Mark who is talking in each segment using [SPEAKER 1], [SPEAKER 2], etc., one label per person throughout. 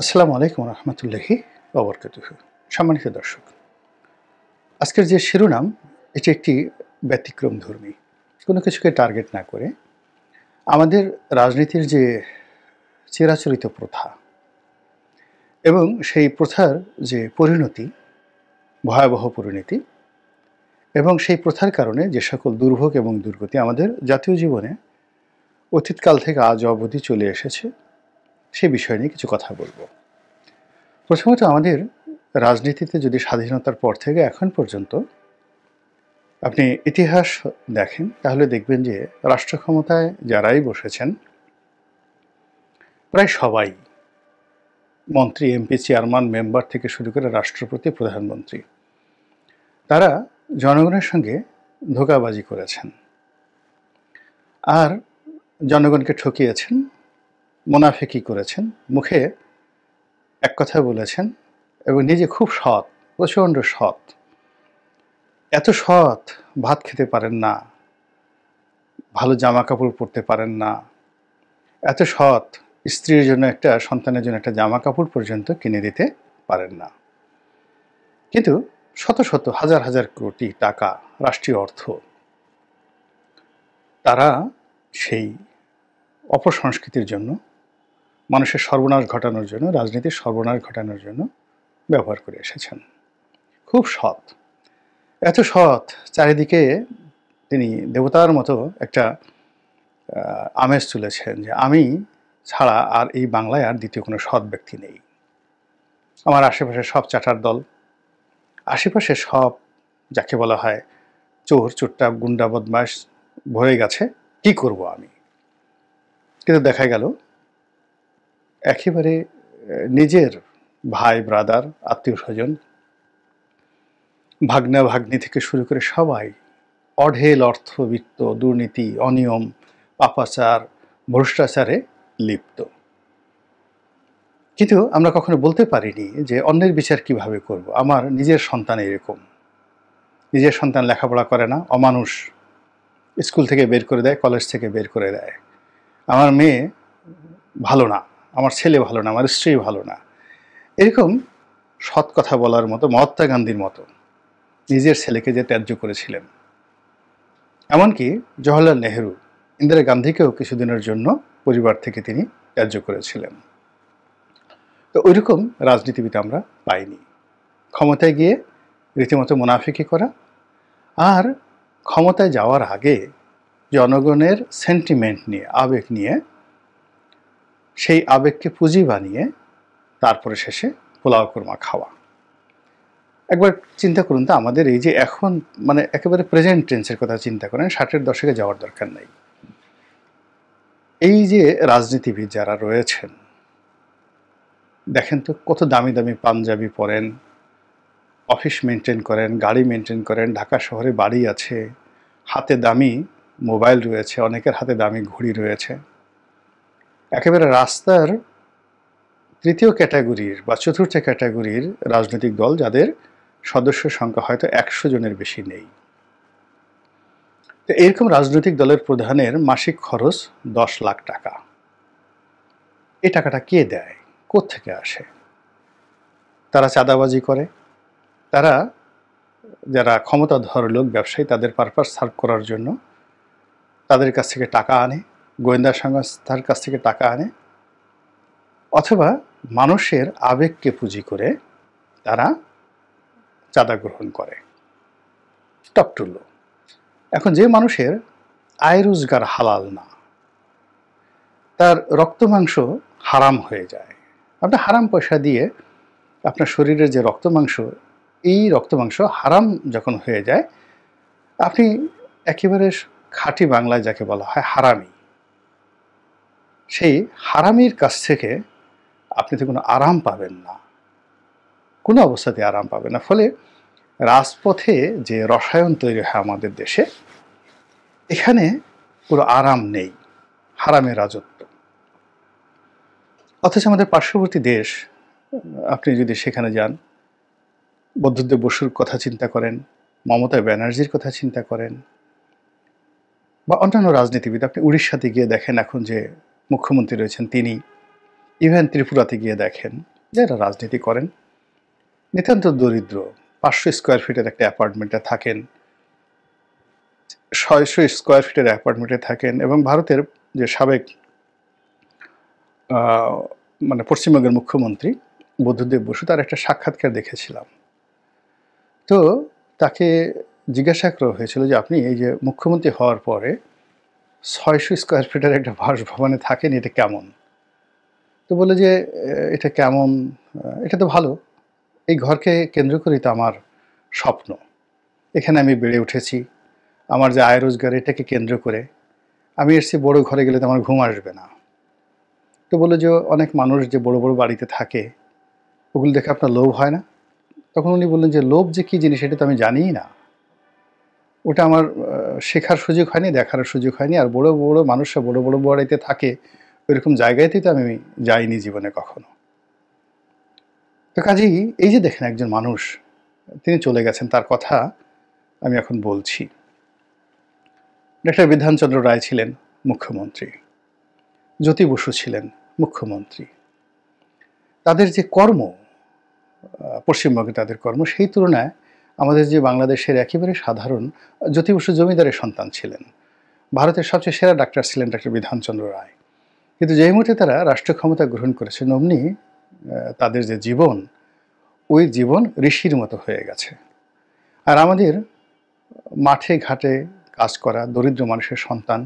[SPEAKER 1] আসসালামু আলাইকুম রহমতুল্লাহি ওবরকাতুহু। সম্মানিত দর্শক, আজকের যে শিরোনাম এটি একটি ব্যতিক্রমধর্মী। কোনো কিছুকে টার্গেট না করে আমাদের রাজনীতির যে চিরাচরিত প্রথা এবং সেই প্রথার যে পরিণতি, ভয়াবহ পরিণতি এবং সেই প্রথার কারণে যে সকল দুর্ভোগ এবং দুর্গতি আমাদের জাতীয় জীবনে অতীতকাল থেকে আজ অবধি চলে এসেছে, সে বিষয় নিয়ে কিছু কথা বলবো। প্রথমত, আমাদের রাজনীতিতে যদি স্বাধীনতার পর থেকে এখন পর্যন্ত আপনি ইতিহাস দেখেন, তাহলে দেখবেন যে রাষ্ট্র ক্ষমতায় যারাই বসেছেন প্রায় সবাই, মন্ত্রী, এমপি, চেয়ারম্যান, মেম্বার থেকে শুরু করে রাষ্ট্রপতি, প্রধানমন্ত্রী, তারা জনগণের সঙ্গে ধোঁকাবাজি করেছেন আর জনগণকে ঠকিয়েছেন, মুনাফিকি করেছেন, মুখে এক কথা বলেছেন এবং নিজে খুব সৎ, প্রচণ্ড সৎ। এত সৎ, ভাত খেতে পারেন না, ভালো জামা কাপড় পরতে পারেন না, এত সৎ, স্ত্রীর জন্য একটা, সন্তানের জন্য একটা জামা কাপড় পর্যন্ত কিনে দিতে পারেন না। কিন্তু শত শত হাজার হাজার কোটি টাকা রাষ্ট্রীয় অর্থ তারা সেই অপসংস্কৃতির জন্য, মানুষের সর্বনাশ ঘটানোর জন্য, রাজনীতির সর্বনাশ ঘটানোর জন্য ব্যবহার করে এসেছেন। খুব সৎ, এত সৎ, চারিদিকে তিনি দেবতার মতো একটা আমেজ তুলেছেন যে আমি ছাড়া আর এই বাংলায় আর দ্বিতীয় কোনো সৎ ব্যক্তি নেই। আমার আশেপাশে সব চাটার দল, আশেপাশে সব যাকে বলা হয় চোর, চোট্টাপ, গুন্ডা, বদমাশ ভরে গেছে, কি করব আমি? কিন্তু দেখা গেল একেবারে নিজের ভাই, ব্রাদার, আত্মীয় স্বজন, ভাগ্না ভাগ্নি থেকে শুরু করে সবাই অঢেল অর্থবিত্ত, দুর্নীতি, অনিয়ম, পাপাচার, ভ্রষ্টাচারে লিপ্ত। কিন্তু আমরা কখনো বলতে পারিনি যে অন্যের বিচার কিভাবে করব। আমার নিজের সন্তান এরকম, নিজের সন্তান লেখাপড়া করে না, অমানুষ, স্কুল থেকে বের করে দেয়, কলেজ থেকে বের করে দেয়। আমার মেয়ে ভালো না, আমার ছেলে ভালো না, আমার স্ত্রী ভালো না। এরকম সৎ কথা বলার মতো, মহাত্মা গান্ধীর মতো নিজের ছেলেকে যে ত্যায্য করেছিলেন। এমনকি জওহরলাল নেহেরু, ইন্দিরা গান্ধীকেও কিছুদিনের জন্য পরিবার থেকে তিনি ত্যায্য করেছিলেন। তো ওইরকম রাজনীতিবিদ আমরা পাইনি। ক্ষমতায় গিয়ে রীতিমতো মুনাফিকি করা, আর ক্ষমতায় যাওয়ার আগে জনগণের সেন্টিমেন্ট নিয়ে, আবেগ নিয়ে, সেই আবেগকে পুঁজি বানিয়ে তারপরে শেষে পোলাও কোরমা খাওয়া। একবার চিন্তা করুন তো, আমাদের এই যে এখন মানে একেবারে প্রেজেন্ট টেন্সের কথা চিন্তা করেন, 60-এর দশকে যাওয়ার দরকার নেই। এই যে রাজনীতিবিদ যারা রয়েছেন, দেখেন তো কত দামি দামি পাঞ্জাবি পরেন, অফিস মেনটেন করেন, গাড়ি মেনটেন করেন, ঢাকা শহরে বাড়ি আছে, হাতে দামি মোবাইল রয়েছে, অনেকের হাতে দামি ঘড়ি রয়েছে। একেবারে রাস্তার তৃতীয় ক্যাটাগরির বা চতুর্থ ক্যাটাগরির রাজনৈতিক দল, যাদের সদস্য সংখ্যা হয়তো 100 জনের বেশি নেই। তো এরকম রাজনৈতিক দলের প্রধানের মাসিক খরচ 10 লাখ টাকা। এই টাকাটা কে দেয়? কোত্থেকে আসে? তারা চাঁদাবাজি করে, তারা যারা ক্ষমতাধর লোক, ব্যবসায়ী, তাদের পারপাস সার্ভ করার জন্য তাদের কাছ থেকে টাকা আনে, গোয়েন্দা সংস্থার কাছ থেকে টাকা আনে, অথবা মানুষের আবেগকে পুঁজি করে তারা চাঁদা গ্রহণ করে। টপটুল্য। এখন যে মানুষের আয় রোজগার হালাল না, তার রক্ত মাংস হারাম হয়ে যায়। আপনি হারাম পয়সা দিয়ে আপনার শরীরের যে রক্ত মাংস, এই রক্ত মাংস হারাম যখন হয়ে যায়, আপনি একেবারে খাঁটি বাংলায় যাকে বলা হয় হারামি, সেই হারামির কাছ থেকে আপনি তো কোনো আরাম পাবেন না, কোনো অবস্থাতে আরাম পাবেন না। ফলে রাজপথে যে রসায়ন তৈরি হয় আমাদের দেশে, এখানে কোনো আরাম নেই, হারামের রাজত্ব। অথচ আমাদের পার্শ্ববর্তী দেশ, আপনি যদি সেখানে যান, বুদ্ধদেব বসুর কথা চিন্তা করেন, মমতা ব্যানার্জির কথা চিন্তা করেন, বা অন্যান্য রাজনীতিবিদ, আপনি উড়িষ্যাতে গিয়ে দেখেন এখন যে মুখ্যমন্ত্রী রয়েছেন তিনি, ইভেন ত্রিপুরাতে গিয়ে দেখেন যারা রাজনীতি করেন নিতান্ত দরিদ্র, 500 স্কোয়ার ফিটের একটা অ্যাপার্টমেন্টে থাকেন, 600 স্কোয়ার ফিটের অ্যাপার্টমেন্টে থাকেন। এবং ভারতের যে সাবেক মানে পশ্চিমবঙ্গের মুখ্যমন্ত্রী বুদ্ধদেব বসু, তার একটা সাক্ষাৎকার দেখেছিলাম। তো তাকে জিজ্ঞাসা করা হয়েছিল যে আপনি এই যে মুখ্যমন্ত্রী হওয়ার পরে 600 স্কোয়ার ফিটের একটা বাসভবনে থাকেন, এটা কেমন? তো বলে যে এটা কেমন, এটা তো ভালো, এই ঘরকে কেন্দ্র করেই তো আমার স্বপ্ন, এখানে আমি বেড়ে উঠেছি, আমার যে আয় রোজগার এটাকে কেন্দ্র করে আমি এসছি, বড় ঘরে গেলে তো আমার ঘুম আসবে না। তো বলে যে অনেক মানুষ যে বড় বড় বাড়িতে থাকে ওগুলো দেখে আপনার লোভ হয় না? তখন উনি বললেন যে লোভ যে কী জিনিস এটা তো আমি জানিই না, ওটা আমার শেখার সুযোগ হয়নি, দেখার সুযোগ হয়নি। আর বড় বড় মানুষরা বড় বড় বাড়িতে থাকে, ওইরকম জায়গাতেই তো আমি যাইনি জীবনে কখনো। তো কাজেই এই যে দেখেন একজন মানুষ, তিনি চলে গেছেন, তার কথা আমি এখন বলছি। ডক্টর বিধানচন্দ্র রায় ছিলেন মুখ্যমন্ত্রী, জ্যোতি বসু ছিলেন মুখ্যমন্ত্রী। তাদের যে কর্ম, পশ্চিমবঙ্গে তাদের কর্ম, সেই তুলনায় আমাদের যে বাংলাদেশের একেবারে সাধারণ, জ্যোতি বসু জমিদারের সন্তান ছিলেন, ভারতের সবচেয়ে সেরা ডাক্তার ছিলেন ডক্টর বিধানচন্দ্র রায়। কিন্তু যেই মুহূর্তে তারা রাষ্ট্র ক্ষমতা গ্রহণ করেছেন, অমনি তাদের যে জীবন, ওই জীবন ঋষির মতো হয়ে গেছে। আর আমাদের মাঠে ঘাটে কাজ করা দরিদ্র মানুষের সন্তান,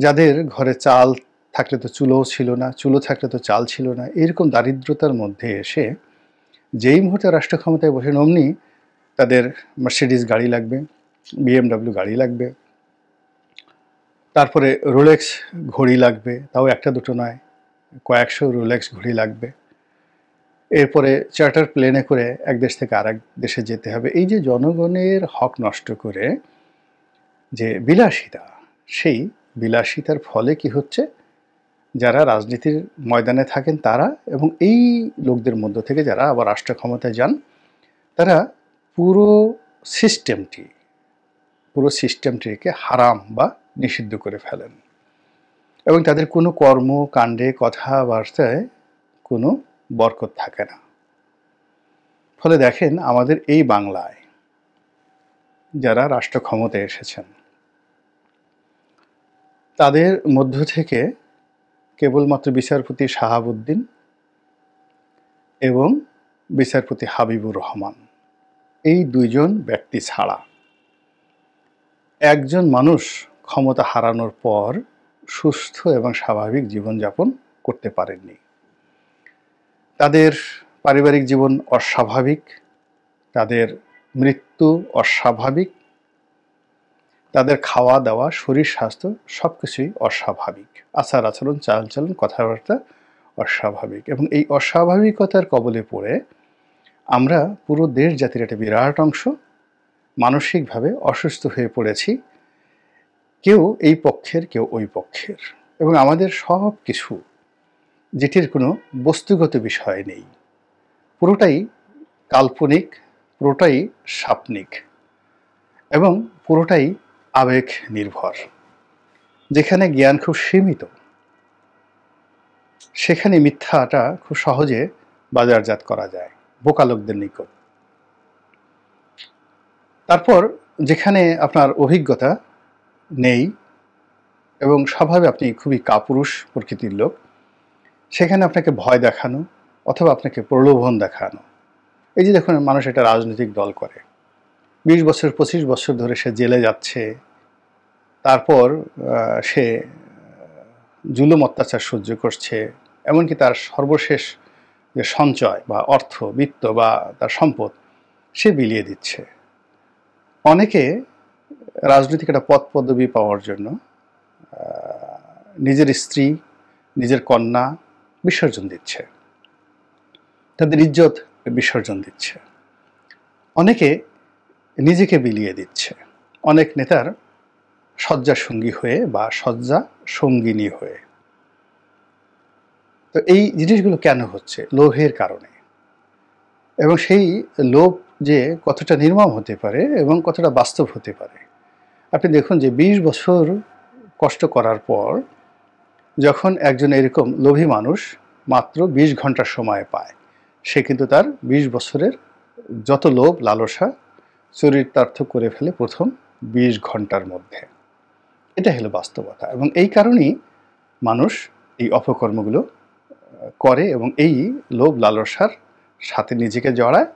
[SPEAKER 1] যাদের ঘরে চাল থাকলে তো চুলোও ছিল না, চুলো থাকলে তো চাল ছিল না, এরকম দারিদ্রতার মধ্যে এসে যেই মুহূর্তে রাষ্ট্র ক্ষমতায় বসেন, অমনি তাদের মার্সিডিজ গাড়ি লাগবে, BMW গাড়ি লাগবে, তারপরে রোলেক্স ঘড়ি লাগবে, তাও একটা দুটো নয়, কয়েকশো রোলেক্স ঘড়ি লাগবে। এরপরে চার্টার প্লেনে করে এক দেশ থেকে আরেক দেশে যেতে হবে। এই যে জনগণের হক নষ্ট করে যে বিলাসিতা, সেই বিলাসিতার ফলে কি হচ্ছে, যারা রাজনীতির ময়দানে থাকেন তারা এবং এই লোকদের মধ্য থেকে যারা আবার রাষ্ট্র ক্ষমতায় যান, তারা পুরো সিস্টেমটিকে হারাম বা নিষিদ্ধ করে ফেলেন এবং তাদের কোনো কর্মকাণ্ডে কথাবার্তায় কোনো বরকত থাকে না। ফলে দেখেন আমাদের এই বাংলায় যারা রাষ্ট্র ক্ষমতায় এসেছেন, তাদের মধ্য থেকে কেবলমাত্র বিচারপতি শাহাবুদ্দিন এবং বিচারপতি হাবিবুর রহমান, এই দুইজন ব্যক্তি ছাড়া একজন মানুষ ক্ষমতা হারানোর পর সুস্থ এবং স্বাভাবিক জীবনযাপন করতে পারেননি। তাদের পারিবারিক জীবন অস্বাভাবিক, তাদের মৃত্যু অস্বাভাবিক, তাদের খাওয়া দাওয়া, শরীর স্বাস্থ্য সব কিছুই অস্বাভাবিক, আচার আচরণ, চালচলন, কথাবার্তা অস্বাভাবিক। এবং এই অস্বাভাবিকতার কবলে পড়ে আমরা পুরো দেশ জাতির একটা বিরাট অংশ মানসিকভাবে অসুস্থ হয়ে পড়েছি, কেউ এই পক্ষের কেউ ওই পক্ষের। এবং আমাদের সব কিছু যেটির কোনো বস্তুগত বিষয় নেই, পুরোটাই কাল্পনিক, পুরোটাই স্বপ্নিক এবং পুরোটাই আবেগ নির্ভর। যেখানে জ্ঞান খুব সীমিত, সেখানে মিথ্যাটা খুব সহজে বাজারজাত করা যায় বোকা লোকদের নিকট। তারপর যেখানে আপনার অভিজ্ঞতা নেই এবং স্বভাবে আপনি খুবই কাপুরুষ প্রকৃতির লোক, সেখানে আপনাকে ভয় দেখানো অথবা আপনাকে প্রলোভন দেখানো। এই যে দেখুন, মানুষ একটা রাজনৈতিক দল করে, 20 বছর 25 বছর ধরে সে জেলে যাচ্ছে, তারপর সে জুলুম অত্যাচার সহ্য করছে, এমনকি তার সর্বশেষ যে সঞ্চয় বা অর্থ বিত্ত বা তার সম্পদ সে বিলিয়ে দিচ্ছে। অনেকে রাজনৈতিক একটা পদ পদবি পাওয়ার জন্য নিজের স্ত্রী, নিজের কন্যা বিসর্জন দিচ্ছে, তাদের ইজ্জত বিসর্জন দিচ্ছে, অনেকে নিজেকে বিলিয়ে দিচ্ছে, অনেক নেতার শয্যা সঙ্গী হয়ে বা শয্যা সঙ্গিনী হয়ে। তো এই জিনিসগুলো কেন হচ্ছে? লোভের কারণে। এবং সেই লোভ যে কতটা নির্মম হতে পারে এবং কতটা বাস্তব হতে পারে, আপনি দেখুন যে 20 বছর কষ্ট করার পর যখন একজন এরকম লোভী মানুষ মাত্র ২০ ঘন্টা সময় পায়, সে কিন্তু তার ২০ বছরের যত লোভ লালসা চরিতার্থ করে ফেলে প্রথম ২০ ঘন্টার মধ্যে। এটা হলো বাস্তবতা, এবং এই কারণেই মানুষ এই অপকর্মগুলো করে এবং এই লোভ লালসার সাথে নিজেকে জড়ায়।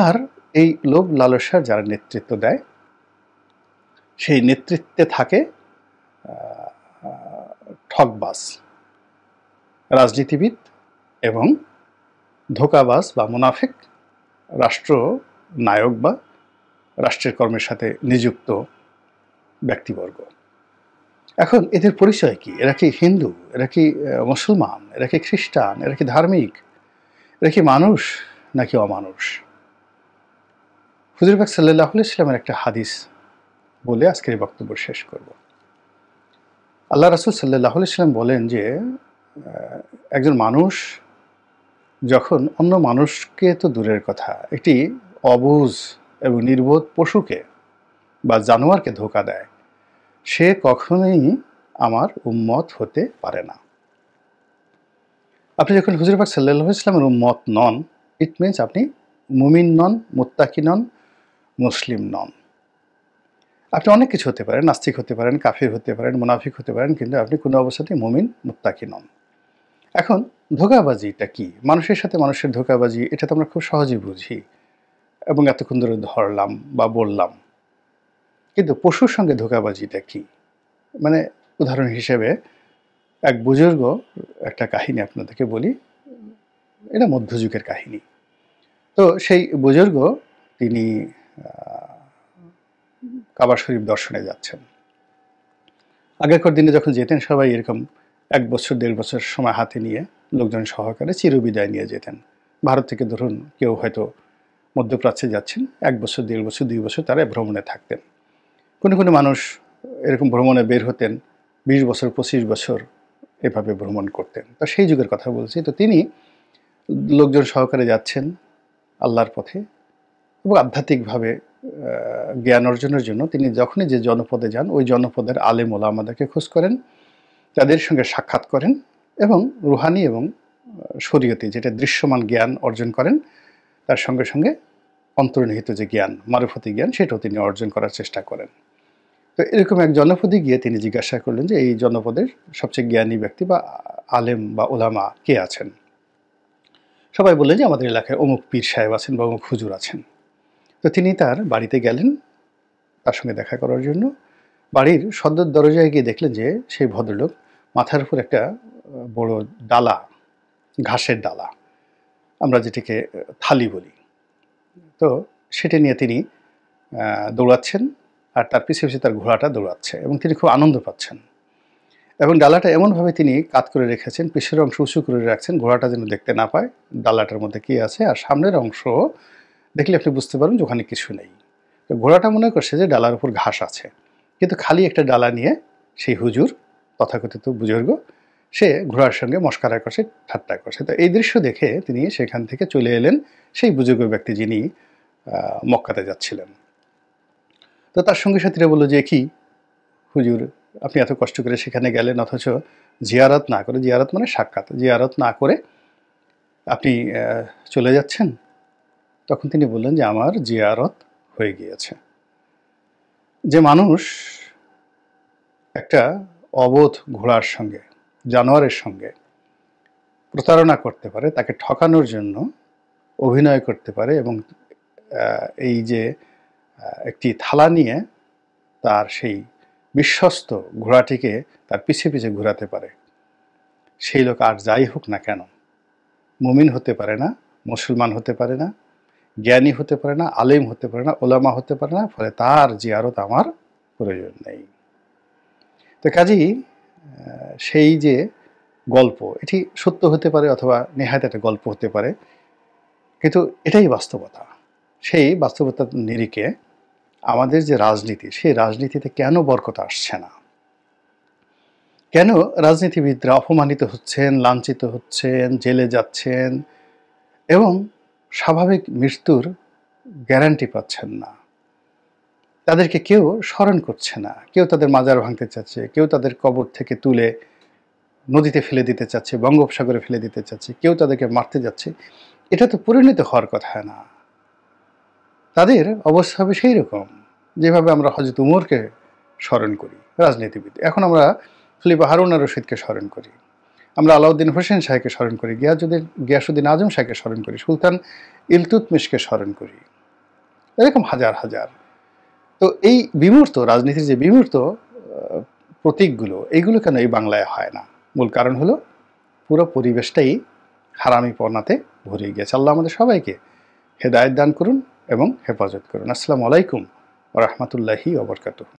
[SPEAKER 1] আর এই লোভ লালসার যারা নেতৃত্ব দেয়, সেই নেতৃত্বে থাকে ঠকবাজ রাজনীতিবিদ এবং ধোঁকাবাজ বা মুনাফিক রাষ্ট্রনায়ক বা রাষ্ট্রের কর্মের সাথে নিযুক্ত ব্যক্তিবর্গ। এখন এদের পরিচয় কি? এরা কি হিন্দু? এরা কি মুসলমান? এরা কি খ্রিস্টান? এরা কি ধার্মিক? এরা কি মানুষ নাকি অমানুষ? হুজুর পাক সাল্লাল্লাহু আলাইহি ওয়াসাল্লামের একটা হাদিস বলে আজকের এই বক্তব্য শেষ করব। আল্লাহ রাসূল সাল্লাল্লাহু আলাইহি ওয়াসাল্লাম বলেন যে একজন মানুষ যখন অন্য মানুষকে তো দূরের কথা, একটি অবুঝ এবং নির্বোধ পশুকে বা জানোয়ারকে ধোঁকা দেয়, সে কখনোই আমার উম্মত হতে পারে না। আপনি যখন হুজুর পাক সাল্লাল্লাহু আলাইহি ওয়াসাল্লামের উম্মত নন, ইট মিনস আপনি মুমিন নন, মুত্তাকি নন, মুসলিম নন। আপনি অনেক কিছু হতে পারেন, নাস্তিক হতে পারেন, কাফির হতে পারেন, মুনাফিক হতে পারেন, কিন্তু আপনি কোনো অবস্থাতেই মুমিন মুত্তাকি নন। এখন ধোঁকাবাজিটা কি? মানুষের সাথে মানুষের ধোঁকাবাজি, এটা তো আমরা খুব সহজেই বুঝি এবং এতক্ষণ ধরে ধরলাম বা বললাম। কিন্তু পশুর সঙ্গে ধোঁকাবাজিটা কি? মানে উদাহরণ হিসেবে এক বুজুর্গ একটা কাহিনী আপনাদেরকে বলি। এটা মধ্যযুগের কাহিনী। তো সেই বুজুর্গ তিনি কাবা শরীফ দর্শনে যাচ্ছেন। আগেকার দিনে যখন যেতেন সবাই এরকম ১ বছর ১.৫ বছর সময় হাতে নিয়ে লোকজন সহকারে চিরবিদায় নিয়ে যেতেন। ভারত থেকে ধরুন কেউ হয়তো মধ্যপ্রাচ্যে যাচ্ছেন, ১ বছর ১.৫ বছর ২ বছর তারা ভ্রমণে থাকতেন। কোনো মানুষ এরকম ভ্রমণে বের হতেন ২০ বছর ২৫ বছর এভাবে ভ্রমণ করতেন। তো সেই যুগের কথা বলছি। তো তিনি লোকজন সহকারে যাচ্ছেন আল্লাহর পথে এবং আধ্যাত্মিকভাবে জ্ঞান অর্জনের জন্য তিনি যখনই যে জনপদে যান, ওই জনপদের আলেম ওলামাদেরকে খোঁজ করেন, তাদের সঙ্গে সাক্ষাৎ করেন এবং রুহানি এবং শরীয়তি যেটা দৃশ্যমান জ্ঞান অর্জন করেন, তার সঙ্গে সঙ্গে অন্তর্নিহিত যে জ্ঞান, মারফতি জ্ঞান, সেটাও তিনি অর্জন করার চেষ্টা করেন। তো এরকম এক জনপদে গিয়ে তিনি জিজ্ঞাসা করলেন যে এই জনপদের সবচেয়ে জ্ঞানী ব্যক্তি বা আলেম বা ওলামা কে আছেন? সবাই বললেন যে আমাদের এলাকায় অমুক পীর সাহেব আছেন বা অমুক হুজুর আছেন। তো তিনি তার বাড়িতে গেলেন তার সঙ্গে দেখা করার জন্য। বাড়ির সদর দরজায় গিয়ে দেখলেন যে সেই ভদ্রলোক মাথার উপর একটা বড় ডালা, ঘাসের ডালা, আমরা যেটাকে থালি বলি, তো সেটা নিয়ে তিনি দৌড়াচ্ছেন আর তার পিছে পিছে তার ঘোড়াটা দৌড়াচ্ছে এবং তিনি খুব আনন্দ পাচ্ছেন। এবং ডালাটা এমনভাবে তিনি কাত করে রেখেছেন, পিছের অংশ উঁচু করে রাখছেন, ঘোড়াটা যেন দেখতে না পায় ডালাটার মধ্যে কী আছে, আর সামনের অংশ দেখলে আপনি বুঝতে পারেন যে ওখানে কিছু নেই। তো ঘোড়াটা মনে করছে যে ডালার উপর ঘাস আছে, কিন্তু খালি একটা ডালা নিয়ে সেই হুজুর তথাকথিত বুজুর্গ সে ঘোড়ার সঙ্গে মশকারা করছে, ঠাট্টা করছে। তো এই দৃশ্য দেখে তিনি সেখান থেকে চলে এলেন সেই বুজুর্গ ব্যক্তি যিনি মক্কাতে যাচ্ছিলেন। তো তার সঙ্গী সাথীরা বলল যে কি হুজুর, আপনি এত কষ্ট করে সেখানে গেলেন অথচ জিয়ারত না করে, জিয়ারত মানে সাক্ষাৎ, জিয়ারত না করে আপনি চলে যাচ্ছেন। তখন তিনি বললেন যে আমার জিয়ারত হয়ে গিয়েছে। যে মানুষ একটা অবোধ ঘোড়ার সঙ্গে, জানোয়ারের সঙ্গে প্রতারণা করতে পারে, তাকে ঠকানোর জন্য অভিনয় করতে পারে এবং এই যে একটি থালা নিয়ে তার সেই বিশ্বস্ত ঘোড়াটিকে তার পিছে পিছে ঘোরাতে পারে, সেই লোক আর যাই হোক না কেন মুমিন হতে পারে না, মুসলমান হতে পারে না, জ্ঞানী হতে পারে না, আলেম হতে পারে না, ওলামা হতে পারে না, ফলে তার জিয়ারত আমার প্রয়োজন নেই। তো কাজেই সেই যে গল্প, এটি সত্য হতে পারে অথবা নেহাত একটা গল্প হতে পারে, কিন্তু এটাই বাস্তবতা। সেই বাস্তবতার নিরিখে আমাদের যে রাজনীতি, সেই রাজনীতিতে কেন বরকত আসছে না? কেন রাজনীতিবিদরা অপমানিত হচ্ছেন, লাঞ্ছিত হচ্ছেন, জেলে যাচ্ছেন এবং স্বাভাবিক মৃত্যুর গ্যারান্টি পাচ্ছেন না? তাদেরকে কেউ স্মরণ করছে না, কেউ তাদের মাজার ভাঙতে চাচ্ছে, কেউ তাদের কবর থেকে তুলে নদীতে ফেলে দিতে চাচ্ছে, বঙ্গোপসাগরে ফেলে দিতে চাচ্ছে, কেউ তাদেরকে মারতে যাচ্ছে। এটা তো পরিণত হওয়ার কথা না। তাদের অবস্থা হবে সেই রকম যেভাবে আমরা হযরত উমরকে স্মরণ করি, রাজনীতিবিদ। এখন আমরা খলিফা হারুন আর রশিদকে স্মরণ করি, আমরা আলাউদ্দিন হোসেন শাহকে স্মরণ করি, গিয়াসউদ্দিন আজম শাহকে স্মরণ করি, সুলতান ইলতুৎমিশকে স্মরণ করি, এরকম হাজার হাজার। তো এই বিমূর্ত রাজনীতির যে বিমূর্ত প্রতীকগুলো, এইগুলো কেন এই বাংলায় হয় না? মূল কারণ হলো পুরো পরিবেশটাই হারামিপনাতে ভরে গিয়েছে। আল্লাহ আমাদের সবাইকে হেদায়েত দান করুন এবং হেফাজত করুন। আসসালামু আলাইকুম ওয়া রাহমাতুল্লাহি ওয়া বারাকাতুহু।